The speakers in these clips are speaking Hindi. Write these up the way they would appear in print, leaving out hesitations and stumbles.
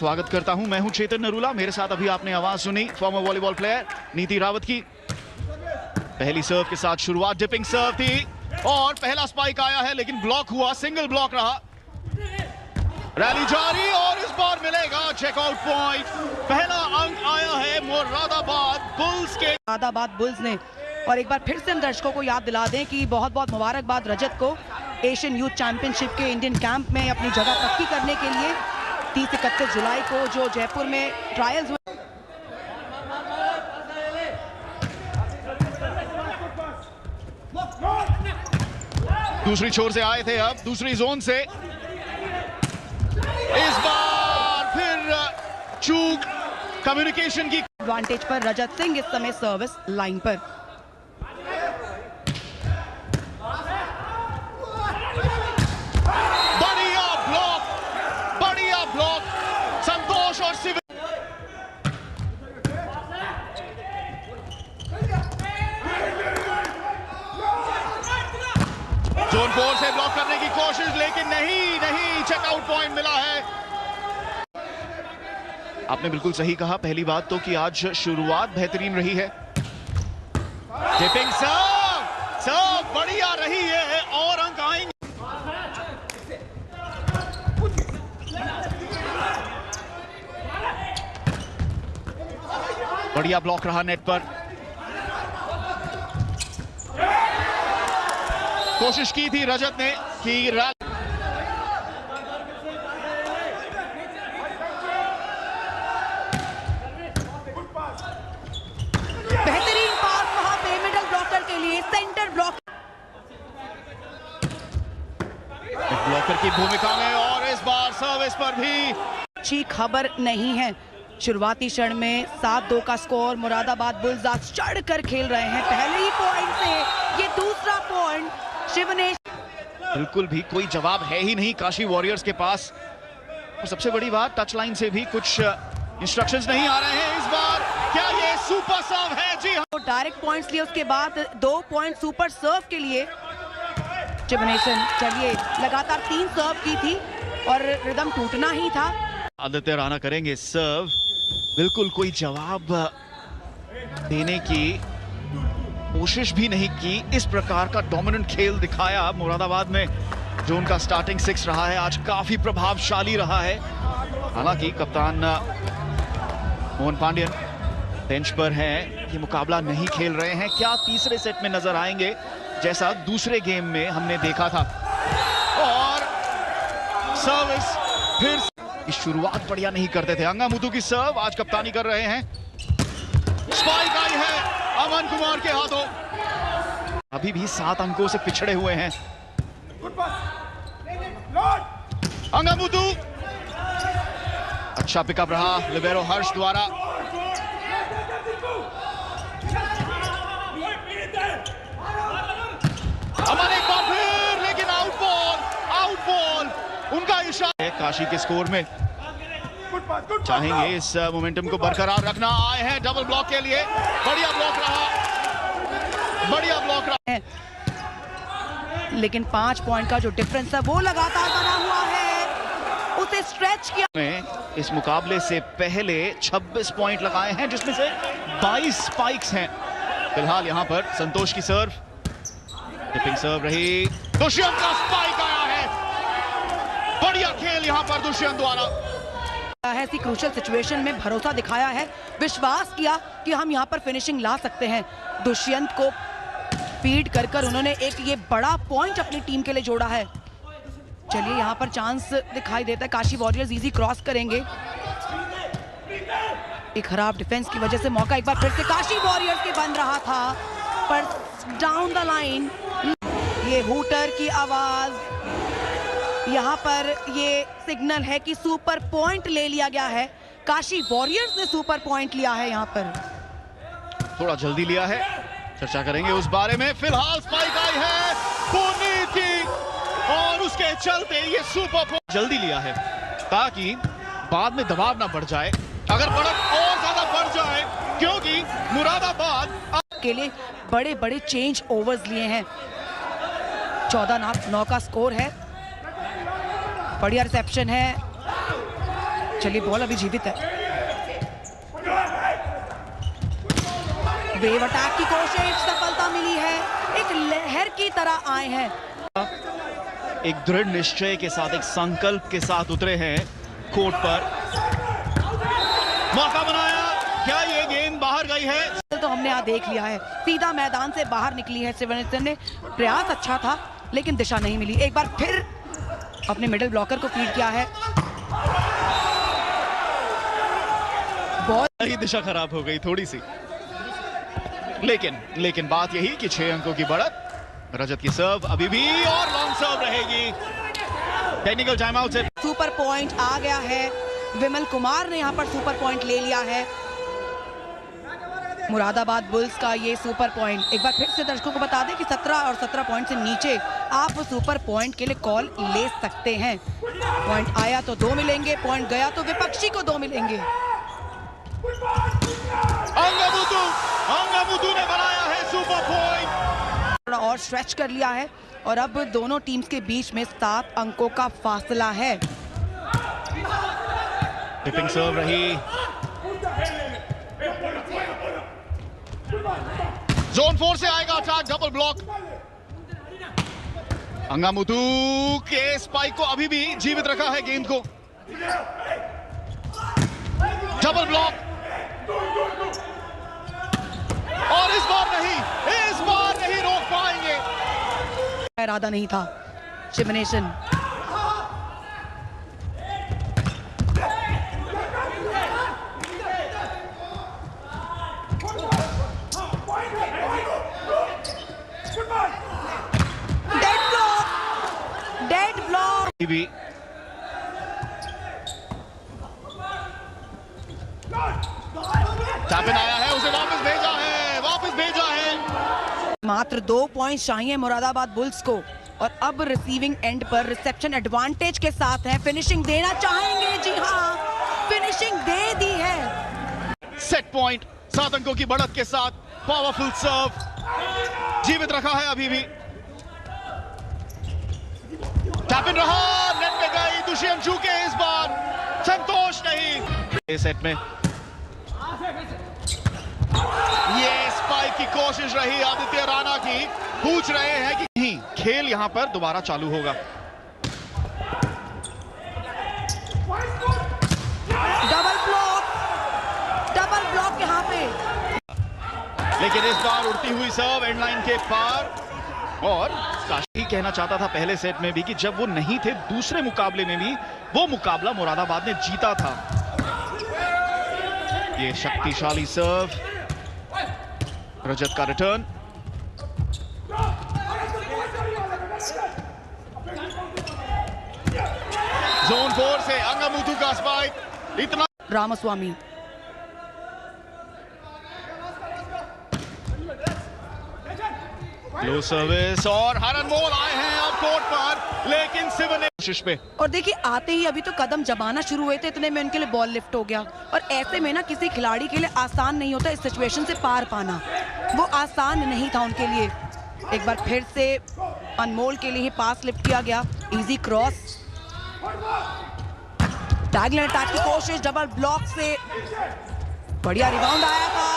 स्वागत करता हूं। मैं हूं चेतन नरूला। मेरे साथ अभी आपने आवाज सुनी फॉर्मर वॉलीबॉल प्लेयर नीति रावत की। पहली सर्व के साथ शुरुआत डिपिंग सर्व थी और पहला स्पाइक आया है लेकिन ब्लॉक हुआ, सिंगल ब्लॉक रहा। रैली जारी और इस बार मिलेगा चेकआउट पॉइंट। पहला अंक आया है मुरादाबाद बुल्स के। मुरादाबाद बुल्स ने, और एक बार फिर से हम दर्शकों को याद दिला दें कि बहुत बहुत मुबारकबाद रजत को एशियन यूथ चैंपियनशिप के इंडियन कैंप में अपनी जगह पक्की करने के लिए 30-31 जुलाई को जो जयपुर में ट्रायल्स हुए। दूसरी छोर से आए थे, अब दूसरी जोन से इस बार फिर चूक कम्युनिकेशन की। एडवांटेज पर रजत सिंह इस समय सर्विस लाइन पर। बढ़िया ब्लॉक संतोष और सिविल। जोन 4 से ब्लॉक करने की कोशिश लेकिन नहीं चेकआउट पॉइंट मिला है। आपने बिल्कुल सही कहा। पहली बात तो कि आज शुरुआत बेहतरीन रही है। डिपिंग सर्व बढ़िया रही है और अंक आएंगे। बढ़िया ब्लॉक रहा नेट पर। कोशिश की थी रजत ने कि बेहतरीन पास वहां पे मिडल ब्लॉकर के लिए, सेंटर ब्लॉक ब्लॉकर की भूमिका में, और इस बार सर्विस पर भी अच्छी खबर नहीं है। शुरुआती क्षण में 7-2 का स्कोर। मुरादाबाद बुल्स आज चढ़कर खेल रहे हैं। पहले ही पॉइंट से ये दूसरा पॉइंट शिवनेश। बिल्कुल भी कोई जवाब है ही नहीं काशी वॉरियर्स के पास। और सबसे बड़ी बात, टच लाइन से भी कुछ इंस्ट्रक्शंस नहीं आ रहे हैं इस बार। क्या ये सुपर सर्व है? जी हाँ, डायरेक्ट पॉइंट्स लिए, उसके बाद 2 पॉइंट सुपर सर्व के लिए शिवनेशन। चलिए, लगातार 3 सर्व की थी और रिदम टूटना ही था। आदित्य राणा करेंगे सर्व। बिल्कुल कोई जवाब देने की कोशिश भी नहीं की। इस प्रकार का डोमिनेंट खेल दिखाया मुरादाबाद में जो उनका स्टार्टिंग 6 रहा है, आज काफी प्रभावशाली रहा है। हालांकि कप्तान मोहन पांड्यन बेंच पर हैं, ये मुकाबला नहीं खेल रहे हैं। क्या तीसरे सेट में नजर आएंगे जैसा दूसरे गेम में हमने देखा था। और सर्विस फिर इस शुरुआत बढ़िया नहीं करते थे। अंगामुथु की सर्व आज कप्तानी कर रहे हैं। स्पाइक आई है अमन कुमार के हाथों। अभी भी 7 अंकों से पिछड़े हुए हैं अंगामुथु। अच्छा पिकअप रहा लिबेरो हर्ष द्वारा। अमन एक बार फिर, लेकिन आउट बॉल उनका इशारा है। काशी के स्कोर में चाहेंगे इस मोमेंटम को बरकरार रखना। आए हैं डबल ब्लॉक के लिए। बढ़िया ब्लॉक रहा। लेकिन 5 पॉइंट का जो डिफरेंस है वो लगातार बना हुआ है। उसे स्ट्रेच किया। इस मुकाबले से पहले 26 पॉइंट लगाए हैं जिसमें से 22 स्पाइक्स हैं। फिलहाल यहां पर संतोष की सर्व, टिपिंग सर्व रही। दुष्यंत का स्पाइक आया है। बढ़िया खेल यहां पर दुष्यंत द्वारा। ऐसी क्रूशियल सिचुएशन में भरोसा दिखाया है, विश्वास किया कि हम यहां पर फिनिशिंग ला सकते हैं। दुष्यंत को फीड कर उन्होंने एक ये बड़ा पॉइंट अपनी टीम के लिए जोड़ा है। चलिए, यहां पर चांस दिखाई देता है। काशी वॉरियर्स इजी क्रॉस करेंगे। एक खराब डिफेंस की वजह से मौका एक बार फिर से काशी वॉरियर्स के बन रहा था, पर डाउन द लाइन ये हूटर की आवाज, यहाँ पर ये सिग्नल है कि सुपर पॉइंट ले लिया गया है। काशी वॉरियर्स ने सुपर पॉइंट लिया है। यहाँ पर थोड़ा जल्दी लिया है, चर्चा करेंगे उस बारे में। फिलहाल स्पाइक आई है पुनीत की और उसके चलते ये सुपर पॉइंट जल्दी लिया है ताकि बाद में दबाव ना बढ़ जाए, अगर बढ़त और ज्यादा बढ़ जाए, क्योंकि मुरादाबाद के लिए बड़े बड़े चेंज ओवर्स लिए हैं। 14-9 का स्कोर है। बढ़िया रिसेप्शन है। चलिए बॉल अभी जीवित है। वेव अटैक की कोशिश, सफलता मिली है। एक लहर की तरह आए हैं। एक दृढ़ निश्चय के साथ, एक संकल्प के साथ उतरे हैं कोर्ट पर। मौका बनाया, क्या ये गेंद बाहर गई है? तो हमने यहाँ देख लिया है, सीधा मैदान से बाहर निकली है सिवनेशन ने। प्रयास अच्छा था लेकिन दिशा नहीं मिली। एक बार फिर अपने मिडिल ब्लॉकर को फीड किया है। बॉल ही दिशा खराब हो गई थोड़ी सी, लेकिन बात यही कि 6 अंकों की बढ़त। रजत की सर्व अभी भी, और लॉन्ग सर्व रहेगी। टेक्निकल टाइम आउट से सुपर पॉइंट आ गया है। विमल कुमार ने यहाँ पर सुपर पॉइंट ले लिया है। मुरादाबाद बुल्स का ये सुपर पॉइंट। एक बार फिर से दर्शकों को बता दें कि 17 और 17 पॉइंट से नीचे आप सुपर पॉइंट के लिए कॉल ले सकते हैं। पॉइंट आया तो 2 मिलेंगे, पॉइंट गया तो विपक्षी को 2 मिलेंगे। अंगामुथु ने बनाया है सुपर पॉइंट। थोड़ा और स्ट्रेच कर लिया है और अब दोनों टीम्स के बीच में 7 अंकों का फासला है। टिपिंग सर्व रही। जोन 4 से आएगा अटैक, डबल ब्लॉक। अंगामुथु के स्पाइक को अभी भी जीवित रखा है गेंद को। डबल ब्लॉक, और इस बार नहीं रोक पाएंगे। इरादा नहीं था शिवनेशन। Dead block. भी टैपिन आया है, उसे वापस भेजा है। मात्र 2 पॉइंट चाहिए मुरादाबाद बुल्स को, और अब रिसीविंग एंड पर रिसेप्शन एडवांटेज के साथ है। फिनिशिंग देना चाहेंगे, जी हाँ, फिनिशिंग दे दी है। सेट पॉइंट, 7 अंकों की बढ़त के साथ पावरफुल सर्व जीवित रखा है अभी भी। टैपिन रहा, नेट में गई दुष्यंत चूके। इस बार संतोष नहीं। इस सेट में ये स्पाइक की कोशिश रही आदित्य राणा की। पूछ रहे हैं कि नहीं, खेल यहां पर दोबारा चालू होगा। डबल ब्लॉक यहां पे, लेकिन इस बार उड़ती हुई सर्व एंड लाइन के पार। और काशी कहना चाहता था पहले सेट में भी कि जब वो नहीं थे दूसरे मुकाबले में भी वो मुकाबला मुरादाबाद ने जीता था। ये शक्तिशाली सर्व, रजत का रिटर्न। जोन 4 से अंगामुथु का स्पाइक। इतना रामास्वामी लो सर्विस, और हरनमोल आए हैं अब कोर्ट पर, लेकिन सिवन ने कोशिश पे। और देखिए आते ही अभी तो कदम जमाना शुरू हुए थे, इतने में उनके लिए बॉल लिफ्ट हो गया। और ऐसे में ना किसी खिलाड़ी के लिए आसान नहीं होता इस सिचुएशन से पार पाना। वो आसान नहीं था उनके लिए। एक बार फिर से अनमोल के लिए ही पास लिफ्ट किया गया। इजी क्रॉस, टैगलाइन अटैक की कोशिश, डबल ब्लॉक से बढ़िया रिबाउंड आया था।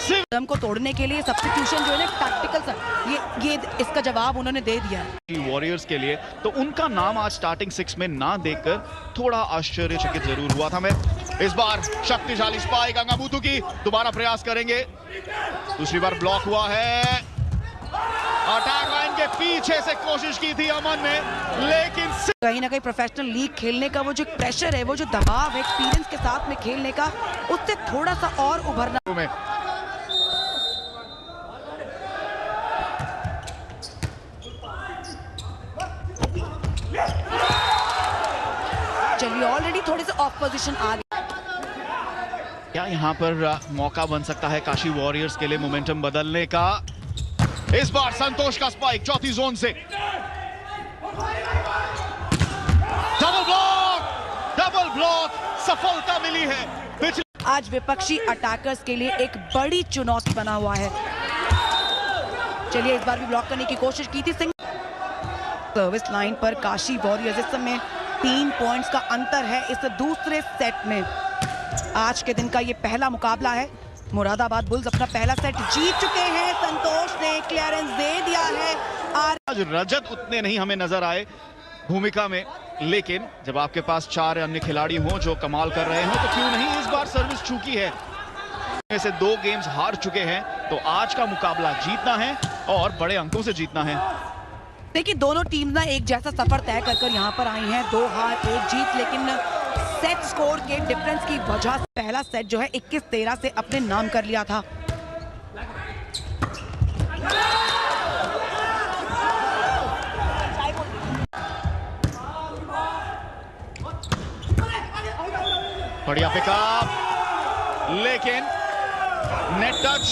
सिवन को तोड़ने के लिए सब्स्टिट्यूशन जो है ना, टैक्टिकल ये इसका जवाब उन्होंने दे दिया वॉरियर्स के लिए। तो उनका नाम आज स्टार्टिंग 6 में ना देखकर थोड़ा आश्चर्यचकित जरूर हुआ था मैं। इस बार शक्तिशाली स्पाइक अंगामुथु की, दोबारा प्रयास करेंगे। दूसरी बार ब्लॉक हुआ है। अटैक लाइन के पीछे से कोशिश की थी अमन ने, लेकिन कहीं ना कहीं प्रोफेशनल लीग खेलने का वो जो प्रेशर है, वो जो दबाव है, एक्सपीरियंस के साथ में खेलने का, उससे थोड़ा सा और उभरना में। चलिए ऑलरेडी थोड़े से ऑफ पोजीशन आ गए। क्या यहाँ पर मौका बन सकता है काशी वॉरियर्स के लिए मोमेंटम बदलने का? इस बार संतोष का स्पाइक चौथी जोन से, डबल ब्लॉक, सफलता मिली है। आज विपक्षी अटैकर्स के लिए एक बड़ी चुनौती बना हुआ है। चलिए इस बार भी ब्लॉक करने की कोशिश की थी सिंह। सर्विस लाइन पर काशी वॉरियर्स इस समय 3 पॉइंट्स का अंतर है इस दूसरे सेट में। आज के दिन का ये पहला मुकाबला है। मुरादाबाद बुल्स अपना पहला सेट जीत चुके हैं। संतोष ने क्लियरेंस दे दिया है। आज रजत उतने नहीं हमें नजर आए भूमिका में, लेकिन जब आपके पास 4 अन्य खिलाड़ी हों जो कमाल कर रहे हो तो क्यों नहीं। इस बार सर्विस चूकी है, में से 2 गेम्स हार चुके हैं, तो आज का मुकाबला जीतना है और बड़े अंकों से जीतना है। देखिए दोनों टीम ना एक जैसा सफर तय कर यहाँ पर आई हैं, 2 हार 1 जीत, लेकिन सेट स्कोर के डिफरेंस की वजह से पहला सेट जो है 21-13 से अपने नाम कर लिया था। बढ़िया पिकअप, लेकिन नेट टच।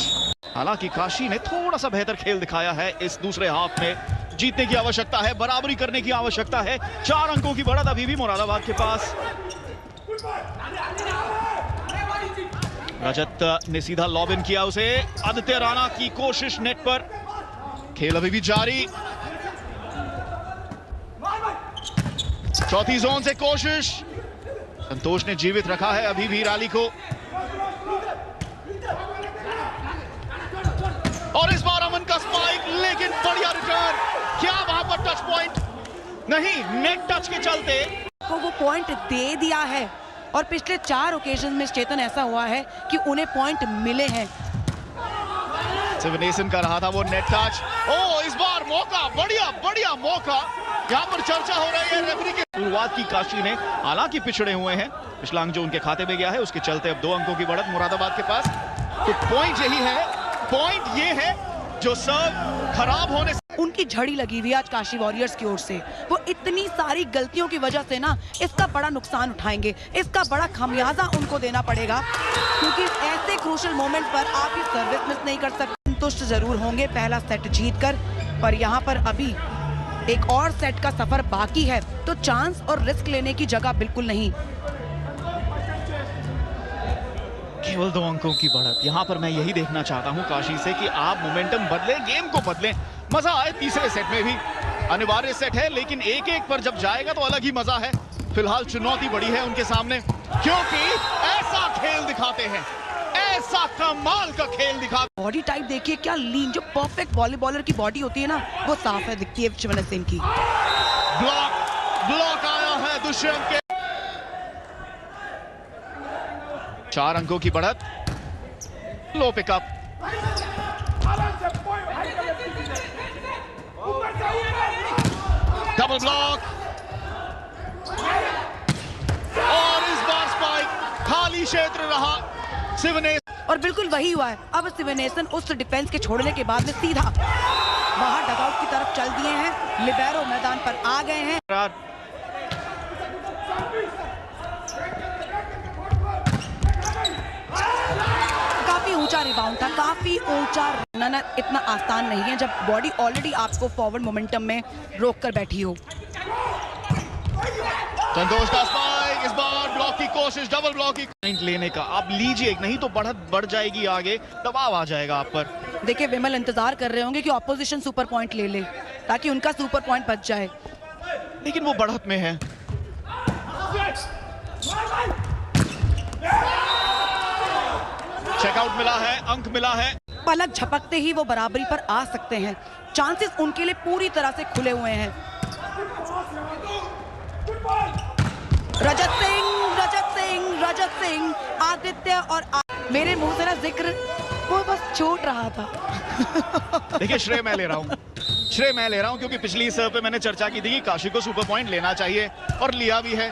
हालांकि काशी ने थोड़ा सा बेहतर खेल दिखाया है इस दूसरे हाफ में। जीतने की आवश्यकता है, बराबरी करने की आवश्यकता है। 4 अंकों की बढ़त अभी भी मुरादाबाद के पास। रजत ने सीधा लॉब इन किया उसे। आदित्य राणा की कोशिश नेट पर, खेल अभी भी जारी। चौथी जोन से कोशिश, संतोष ने जीवित रखा है अभी भी रैली को। और इस बार अमन का स्पाइक, लेकिन बढ़िया रिटर्न। क्या वहां पर टच पॉइंट नहीं, नेट टच के चलते को वो पॉइंट दे दिया है। और पिछले 4 ओकेजन में चेतन ऐसा हुआ है कि उन्हें पॉइंट मिले हैं। शिवनेशन का रहा था वो नेट टच। ओ इस बार मौका, बढ़िया बढ़िया मौका। यहाँ पर चर्चा हो रही है रेफरी की। शुरुआत की काशी ने, हालांकि पिछड़े हुए हैं, पिछला अंक जो उनके खाते में गया है उसके चलते अब 2 अंकों की बढ़त मुरादाबाद के पास। तो पॉइंट यही है, पॉइंट ये है जो सर्व खराब होने से उनकी झड़ी लगी हुई आज काशी वॉरियर्स की ओर से। वो इतनी सारी गलतियों की वजह से ना इसका बड़ा नुकसान उठाएंगे, इसका बड़ा खमियाजा उनको देना पड़ेगा, क्योंकि ऐसे क्रूशियल मोमेंट पर आप ये सर्विस मिस नहीं कर सकते। संतुष्ट जरूर होंगे पहला सेट जीतकर, पर यहाँ पर अभी एक और सेट का सफर बाकी है, तो चांस और रिस्क लेने की जगह बिल्कुल नहीं। केवल 2 अंकों की बढ़त। यहाँ पर मैं यही देखना चाहता हूँ काशी से कि आप मोमेंटम बदलें, गेम को बदलें, मजा आए। तीसरे सेट में भी अनिवार्य सेट है, लेकिन 1-1 पर जब जाएगा तो अलग ही मजा है। फिलहाल चुनौती बड़ी है उनके सामने, क्योंकि ऐसा खेल दिखाते हैं, ऐसा कमाल का खेल दिखाते। बॉडी टाइप देखिए, क्या लीन, जो परफेक्ट वॉलीबॉलर की बॉडी होती है ना, वो साफ है, दिखती है शिवनेश सिंह की। ब्लॉक आया है दुष्यंत के। 4 अंकों की बढ़त। लो पिकअप, डबल ब्लॉक, और इस बार स्पाइक। खाली क्षेत्र रहा शिवनेश, और बिल्कुल वही हुआ है। अब शिवनेशन उस डिफेंस के छोड़ने के बाद में सीधा बाहर डगआउट की तरफ चल दिए हैं। लिबेरो मैदान पर आ गए हैं। काफी ऊंचा रिबाउंड था, काफी ऊंचा रन। इतना आसान नहीं है जब बॉडी ऑलरेडी आपको फॉरवर्ड मोमेंटम में रोक कर बैठी हो। संतोष का स्पाइक, इस बार ब्लॉक की कोशिश, डबल ब्लॉक की पॉइंट लेने का। आप लीजिए, नहीं तो बढ़त बढ़ जाएगी, आगे दबाव आ जाएगा आप पर। देखिए विमल इंतजार कर रहे होंगे कि ऑपोजिशन सुपर पॉइंट ले ले, ताकि उनका सुपर पॉइंट बच जाए, लेकिन वो बढ़त में है। चेकआउट मिला है, अंक मिला है। पलक झपकते ही वो बराबरी पर आ सकते हैं। चांसेस उनके लिए पूरी तरह से खुले हुए हैं। रजत सिंह, आदित्य और मेरे मुंह से ना जिक्र वो बस छूट रहा था। देखिए श्रेय मैं ले रहा हूं, क्योंकि पिछली सर्व पे मैंने चर्चा की थी कि काशी को सुपर पॉइंट लेना चाहिए, और लिया भी है।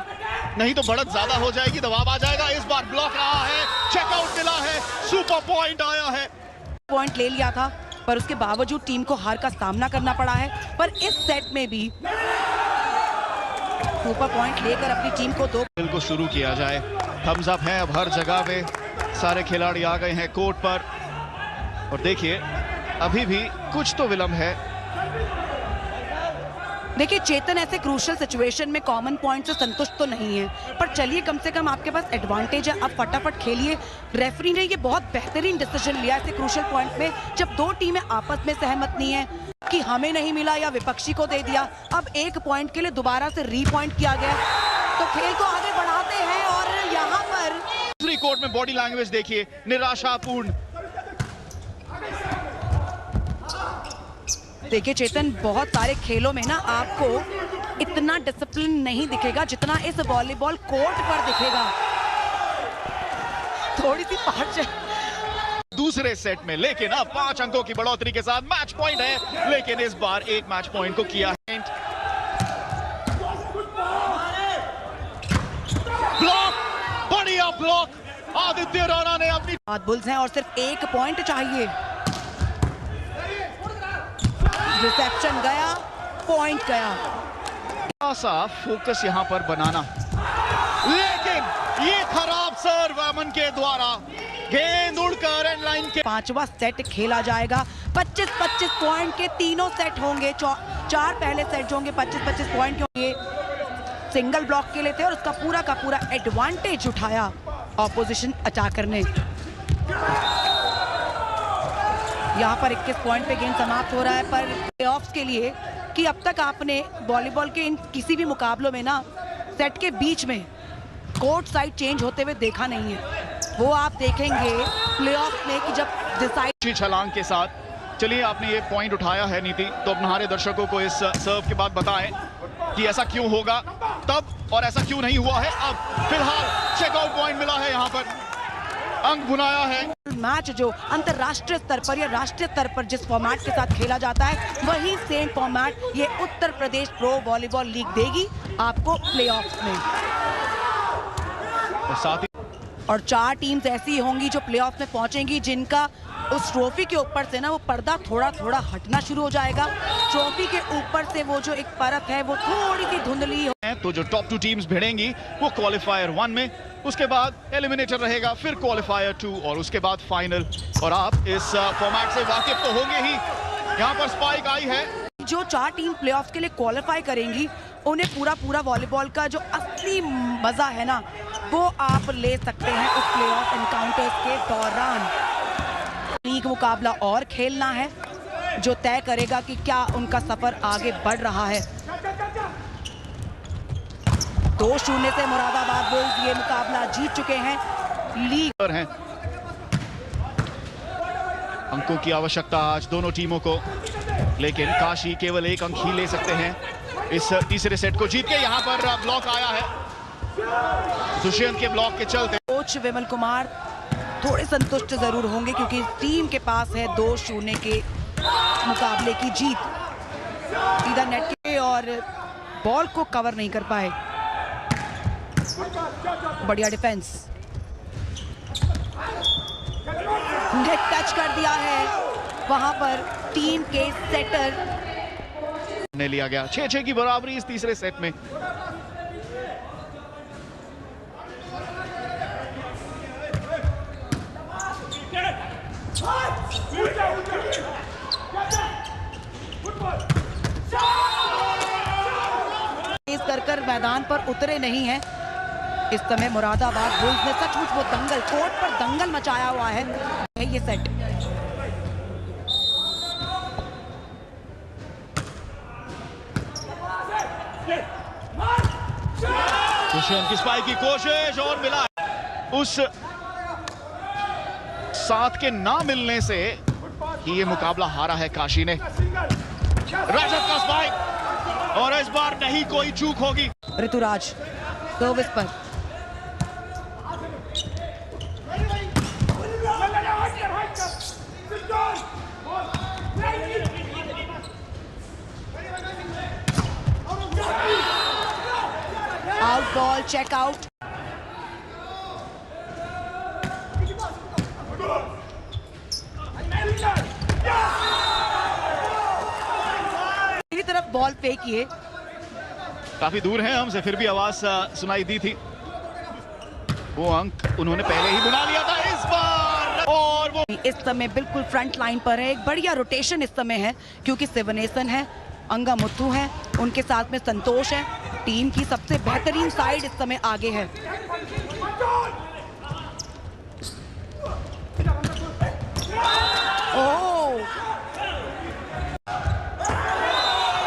नहीं तो बढ़त ज्यादा हो जाएगी, दबाव आ जाएगा। इस बार ब्लॉक रहा है, चेकआउट मिला है, सुपर पॉइंट आया है। पॉइंट ले लिया था, पर उसके बावजूद टीम को हार का सामना करना पड़ा है। पर इस सेट में भी सुपर पॉइंट लेकर अपनी टीम को 2 खेल को शुरू किया जाए। थम्स अप है अब हर जगह पे, सारे खिलाड़ी आ गए हैं कोर्ट पर। और देखिए अभी भी कुछ तो विलंब है, देखिए चेतन ऐसे क्रूशियल सिचुएशन में कॉमन पॉइंट से संतुष्ट तो नहीं है, पर चलिए कम से कम आपके पास एडवांटेज है, आप फटाफट खेलिए। रेफरी ने ये बहुत बेहतरीन डिसीजन लिया ऐसे क्रूशियल पॉइंट में, जब दो टीमें आपस में सहमत नहीं है कि हमें नहीं मिला या विपक्षी को दे दिया, अब एक पॉइंट के लिए दोबारा से रीपॉइंट किया गया, तो खेल को आगे बढ़ाते हैं। और यहाँ पर दूसरी कोर्ट में बॉडी लैंग्वेज देखिए, निराशापूर्ण। देखिए चेतन, बहुत सारे खेलों में ना आपको इतना डिसिप्लिन नहीं दिखेगा जितना इस वॉलीबॉल कोर्ट पर दिखेगा। थोड़ी सी पार्ट दूसरे सेट में, लेकिन अब 5 अंकों की बढ़ोतरी के साथ मैच पॉइंट है, लेकिन इस बार एक मैच पॉइंट को किया है ब्लॉक, बढ़िया ब्लॉक आदित्य राणा ने अपनी। बुल्स हैं और सिर्फ एक पॉइंट चाहिए। रिसेप्शन गया, पॉइंट गया। सा फोकस यहां पर बनाना, लेकिन ये खराब सर्व अमन के द्वारा, गेंद उड़कर एंड लाइन के। पांचवा सेट खेला जाएगा, 25-25 पॉइंट के तीनों सेट होंगे। चार पहले सेट होंगे 25-25 पॉइंट होंगे। सिंगल ब्लॉक के लिए थे और उसका पूरा का पूरा एडवांटेज उठाया ऑपोजिशन अटैकर ने। यहाँ पर 21 पॉइंट पे गेम समाप्त हो रहा है, पर प्लेऑफ्स के लिए कि अब तक आपने वॉलीबॉल के इन किसी भी मुकाबलों में ना सेट के बीच में कोर्ट साइड चेंज होते हुए देखा नहीं है। वो आप देखेंगे प्लेऑफ्स में कि जब डिसाइड छलांग के साथ। चलिए, आपने ये पॉइंट उठाया है नीति, तो अपने हमारे दर्शकों को इस सर्व के बाद बताएं कि ऐसा क्यों होगा तब और ऐसा क्यों नहीं हुआ है अब। फिलहाल चेकआउट पॉइंट मिला है, यहाँ पर अंक बुनाया है। मैच जो अंतरराष्ट्रीय स्तर पर या राष्ट्रीय स्तर पर जिस फॉर्मेट के साथ खेला जाता है, वही सेम फॉर्मेट ये Uttar Pradesh pro volleyball league देगी आपको प्लेऑफ्स में। साथ ही और 4 टीम्स ऐसी होंगी जो प्लेऑफ में पहुंचेंगी, जिनका उस ट्रॉफी के ऊपर से ना वो पर्दा थोड़ा थोड़ा हटना शुरू हो जाएगा। ट्रॉफी के ऊपर से वो जो एक परत है वो थोड़ी सी धुंधली है। तो जो टॉप 2 टीम्स भिड़ेंगी वो क्वालिफायर 1 में, उसके बाद एलिमिनेटर रहेगा, फिर क्वालिफायर 2 और उसके बाद फाइनल। और आप इस फॉर्मेट से वाकिफ तो होंगे ही। यहाँ पर स्पाइक आई है। जो 4 टीम प्लेऑफ के लिए क्वालिफाई करेंगी, उन्हें पूरा पूरा वॉलीबॉल का जो असली मजा है ना, वो आप ले सकते हैं उस प्लेऑफ एनकाउंटर्स के दौरान। लीग मुकाबला और खेलना है जो तय करेगा कि क्या उनका सफर आगे बढ़ रहा है। 2-0 से मुरादाबाद बुल्स ये मुकाबला जीत चुके हैं। लीग पर हैं अंकों की आवश्यकता आज दोनों टीमों को, लेकिन काशी केवल 1 अंक ही ले सकते हैं इस तीसरे सेट को जीत के। यहाँ पर ब्लॉक आया है दुष्यंत के ब्लॉक के चलते। कोच विमल कुमार थोड़े संतुष्ट जरूर होंगे क्योंकि टीम के पास है 2-0 के मुकाबले की जीत। सीधा नेट के और बॉल को कवर नहीं कर पाए। बढ़िया डिफेंस, नेट टच कर दिया है वहां पर टीम के सेटर ने लिया गया। 6-6 की बराबरी इस तीसरे सेट में। कर मैदान पर उतरे नहीं है इस समय मुरादाबाद बुल्स ने। सचमुच वो दंगल, कोर्ट पर दंगल मचाया हुआ है ये सेट। दुष्यंत की स्पाइक की कोशिश और मिला। उस साथ के ना मिलने से ही ये मुकाबला हारा है काशी ने। रजत का स्पाइक और इस बार नहीं कोई चूक होगी। ऋतुराज सर्विस पर आउट बॉल, चेक आउट। मेरी तरफ बॉल पे किए, काफी दूर हैं हमसे, फिर भी आवाज सुनाई दी थी। वो अंक उन्होंने पहले ही बुना लिया था इस बार। और वो इस समय बिल्कुल फ्रंट लाइन पर है। एक बढ़िया रोटेशन इस समय है क्योंकि सिवनेसन है अंगा मुत्थु हैं, उनके साथ में संतोष है। टीम की सबसे बेहतरीन साइड इस समय आगे है। ओह,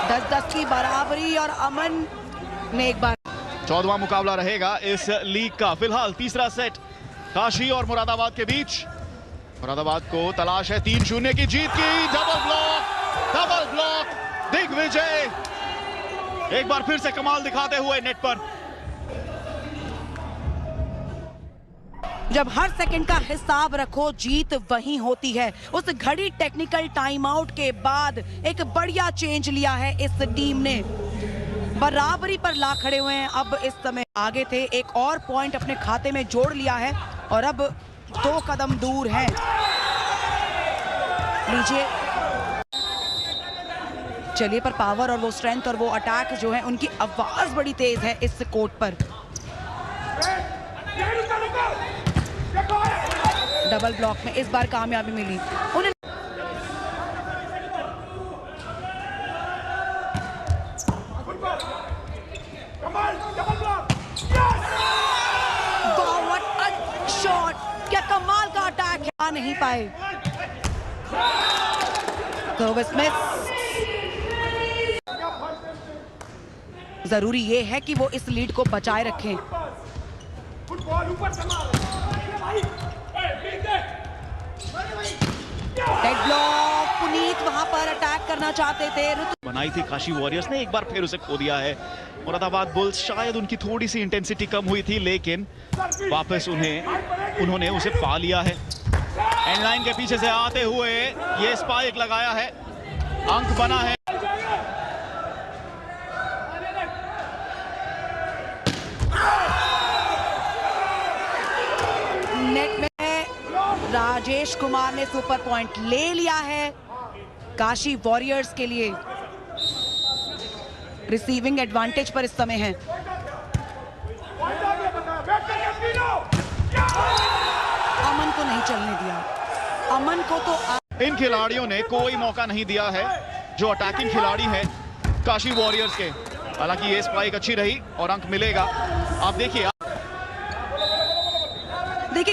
10-10 की बराबरी और अमन ने एक बार 14वां मुकाबला रहेगा इस लीग का। फिलहाल तीसरा सेट काशी और मुरादाबाद के बीच। मुरादाबाद को तलाश है 3-0 की जीत की। डबल ब्लॉक दिग्विजय एक बार फिर से कमाल दिखाते हुए नेट पर। जब हर सेकंड का हिसाब रखो, जीत वहीं होती है। उस घड़ी टेक्निकल टाइम आउट के बाद एक बढ़िया चेंज लिया है इस टीम ने, बराबरी पर ला खड़े हुए हैं। अब इस समय आगे थे, एक और पॉइंट अपने खाते में जोड़ लिया है और अब 2 कदम दूर है। लीजिए, चलिए, पर पावर और वो स्ट्रेंथ और वो अटैक जो है, उनकी आवाज बड़ी तेज है इस कोर्ट पर। डबल ब्लॉक में इस बार कामयाबी मिली उन्हें। शॉट, क्या कमाल का अटैक है, आ नहीं पाए। Service miss. जरूरी ये है कि वो इस लीड को बचाए रखें। डेड ब्लॉक, पुनीत वहां पर अटैक करना चाहते थे। बनाई थी काशी वॉरियर्स ने, एक बार फिर उसे खो दिया है। मुरादाबाद बुल्स, शायद उनकी थोड़ी सी इंटेंसिटी कम हुई थी, लेकिन वापस उन्होंने उसे पा लिया है। एंड लाइन के पीछे से आते हुए ये स्पाइक लगाया है, अंक बना है। नेट में राजेश कुमार ने सुपर पॉइंट ले लिया है काशी वॉरियर्स के लिए। रिसीविंग एडवांटेज पर इस समय है। अमन को नहीं चलने दिया, अमन को तो इन खिलाड़ियों ने कोई मौका नहीं दिया है, जो अटैकिंग खिलाड़ी हैं काशी वॉरियर्स के। हालांकि ये स्पाइक अच्छी रही और अंक मिलेगा। आप देखिए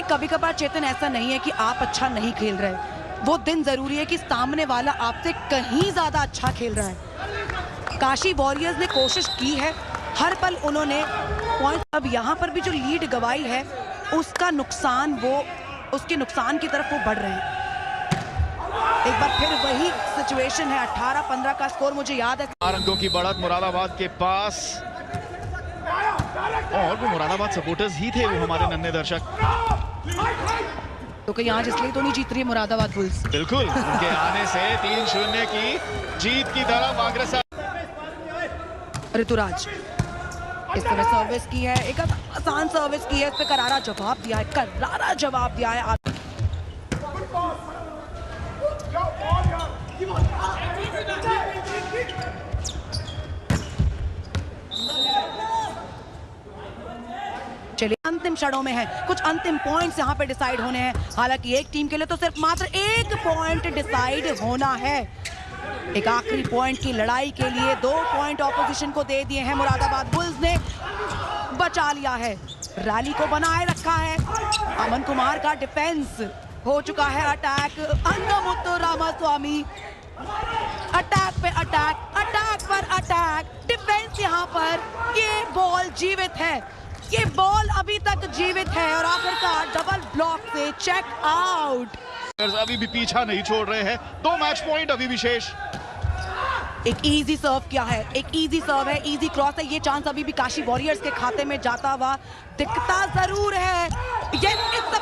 कभी कभार चेतन, ऐसा नहीं है कि आप अच्छा नहीं खेल रहे, वो दिन जरूरी है कि सामने वाला आपसे कहीं ज्यादा अच्छा खेल रहा है। काशी वॉरियर्स ने कोशिश की है, हर पल उन्होंने पॉइंट। अब यहाँ पर भी जो लीड गवाई है, उसका नुकसान, वो उसके नुकसान की तरफ वो बढ़ रहे हैं। एक बार फिर वही सिचुएशन है। 18-15 का स्कोर मुझे याद है। 4 अंकों की बढ़त मुरादाबाद के पास, और वो मुरादाबाद सपोर्टर्स ही थे, वो हमारे नन्हे दर्शक। तो कहीं आज इसलिए तो नहीं जीत रही है मुरादाबाद बुल्स। बिल्कुल, उनके आने से 3-0 की जीत की तरफ अग्रसर। ऋतुराज इस समय सर्विस की है, एक आसान सर्विस की है, इस पे करारा जवाब दिया है, करारा जवाब दिया है। चलिए, अंतिम क्षणों में है, कुछ अंतिम पॉइंट्स यहाँ पे डिसाइड होने हैं। हालांकि एक टीम के लिए तो सिर्फ मात्र 1 पॉइंट डिसाइड होना है। एक आखिरी पॉइंट की लड़ाई के लिए 2 पॉइंट ऑपोजिशन को दे दिए हैं। मुरादाबाद बुल्स ने बचा लिया है, रैली को बनाए रखा है। अमन कुमार का डिफेंस हो चुका है। अटैक, अंगमुत्तु रामास्वामी, अटैक पे अटैक, अटैक पर अटैक, डिफेंस यहाँ पर। ये बॉल जीवित है, ये बॉल अभी तक जीवित है और आखिरकार डबल ब्लॉक से चेक आउट। अभी भी पीछा नहीं छोड़ रहे हैं, 2 मैच पॉइंट अभी भी शेष। एक इजी सर्व किया है, एक इजी सर्व है, इजी क्रॉस है। ये चांस अभी भी काशी वॉरियर्स के खाते में जाता हुआ दिखता जरूर है। Yes, it's the